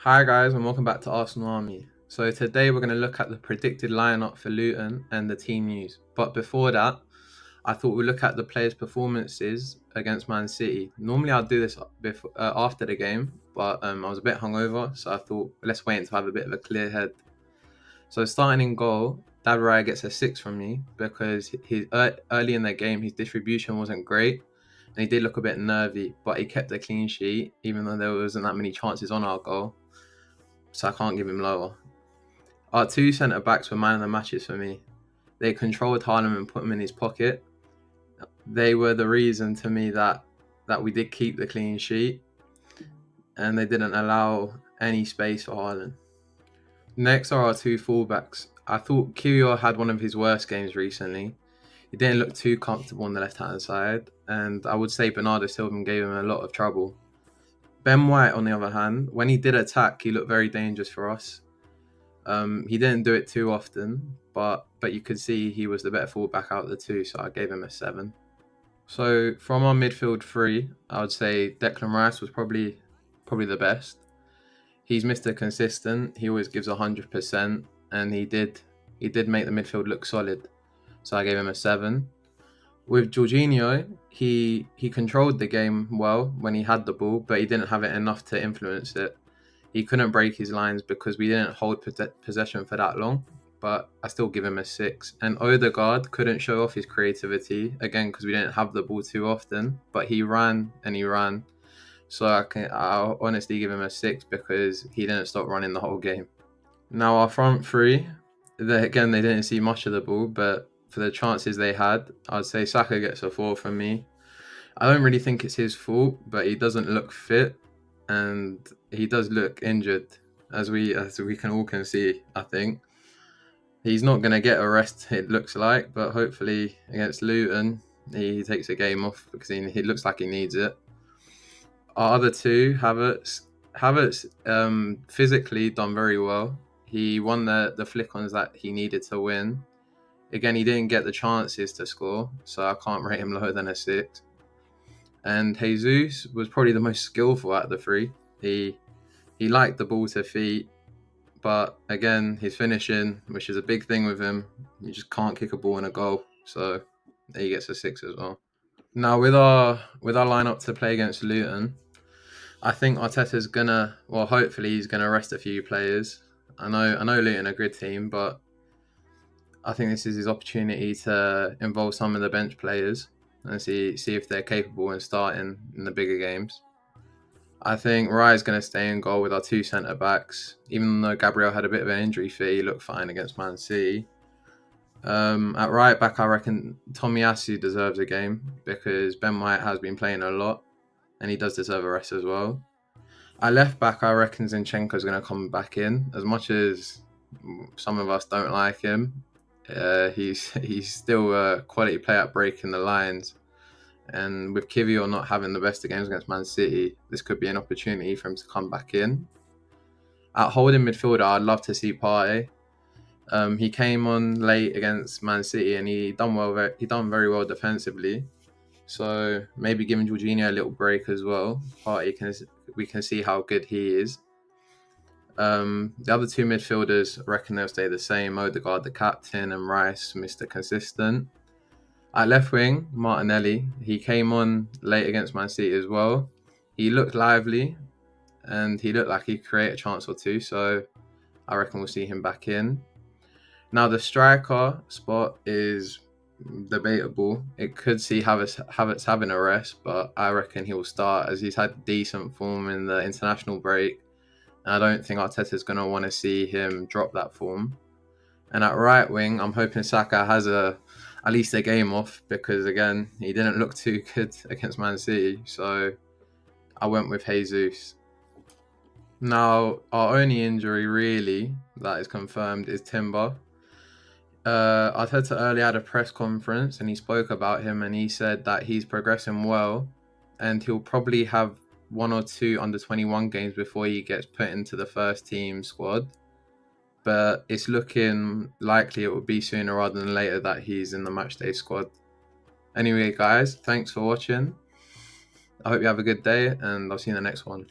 Hi guys and welcome back to Arsenal Army. So today we're going to look at the predicted lineup for Luton and the team news. But before that, I thought we'd look at the players' performances against Man City. Normally I'd do this after the game, but I was a bit hungover, so I thought let's wait until I have a bit of a clear head. So starting in goal, Raya gets a 6 from me because early in the game his distribution wasn't great and he did look a bit nervy, but he kept a clean sheet even though there wasn't that many chances on our goal. So I can't give him lower. Our two centre backs were man of the matches for me. They controlled Haaland and put him in his pocket. They were the reason to me that we did keep the clean sheet, and they didn't allow any space for Haaland. Next are our two fullbacks. I thought Kiwior had one of his worst games recently. He didn't look too comfortable on the left-hand side, and I would say Bernardo Silva gave him a lot of trouble. Ben White, on the other hand, when he did attack, he looked very dangerous for us. He didn't do it too often, but you could see he was the better fullback out of the two, so I gave him a 7. So from our midfield three, I would say Declan Rice was probably the best. He's Mr. Consistent. He always gives 100%, and he did make the midfield look solid. So I gave him a 7. With Jorginho, he controlled the game well when he had the ball, but he didn't have it enough to influence it. He couldn't break his lines because we didn't hold possession for that long, but I still give him a 6. And Ødegaard couldn't show off his creativity, again, because we didn't have the ball too often, but he ran and he ran. So I'll honestly give him a 6 because he didn't stop running the whole game. Now our front three, they didn't see much of the ball, but for the chances they had, I'd say Saka gets a 4 from me. I don't really think it's his fault, but he doesn't look fit and he does look injured, as we can all see. I think he's not going to get a rest, it looks like, but hopefully against Luton he takes a game off because he looks like he needs it. Our other two, Havertz physically done very well. He won the flick-ons that he needed to win. Again, he didn't get the chances to score, so I can't rate him lower than a 6. And Jesus was probably the most skillful out of the three. He liked the ball to feet, but again, his finishing, which is a big thing with him, you just can't kick a ball in a goal. So he gets a 6 as well. Now with our lineup to play against Luton, I think Arteta's hopefully he's gonna rest a few players. I know Luton are a good team, but I think this is his opportunity to involve some of the bench players and see if they're capable in starting in the bigger games. I think Raya is going to stay in goal with our two centre backs. Even though Gabriel had a bit of an injury fee, he looked fine against Man City. At right back, I reckon Tomiyasu deserves a game because Ben White has been playing a lot and he does deserve a rest as well. At left back, I reckon Zinchenko is going to come back in. As much as some of us don't like him, he's still a quality player at breaking the lines. And with Kiwior not having the best of games against Man City, this could be an opportunity for him to come back in. At holding midfielder, I'd love to see Partey. He came on late against Man City and he done very well defensively. So maybe giving Jorginho a little break as well. We can see how good he is. The other two midfielders, I reckon they'll stay the same. Ødegaard, the captain, and Reiss, Mr. Consistent. At left wing, Martinelli, he came on late against Man City as well. He looked lively and he looked like he could create a chance or two, so I reckon we'll see him back in. Now the striker spot is debatable. It could see Havertz having a rest, but I reckon he'll start as he's had decent form in the international break. And I don't think Arteta's going to want to see him drop that form. And at right wing, I'm hoping Saka has at least a game off because, again, he didn't look too good against Man City. So I went with Jesus. Now, our only injury really that is confirmed is Timber. Arteta earlier had a press conference and he spoke about him and he said that he's progressing well and he'll probably have 1 or 2 under-21 games before he gets put into the first team squad. But it's looking likely it will be sooner rather than later that he's in the matchday squad. Anyway, guys, thanks for watching. I hope you have a good day and I'll see you in the next one.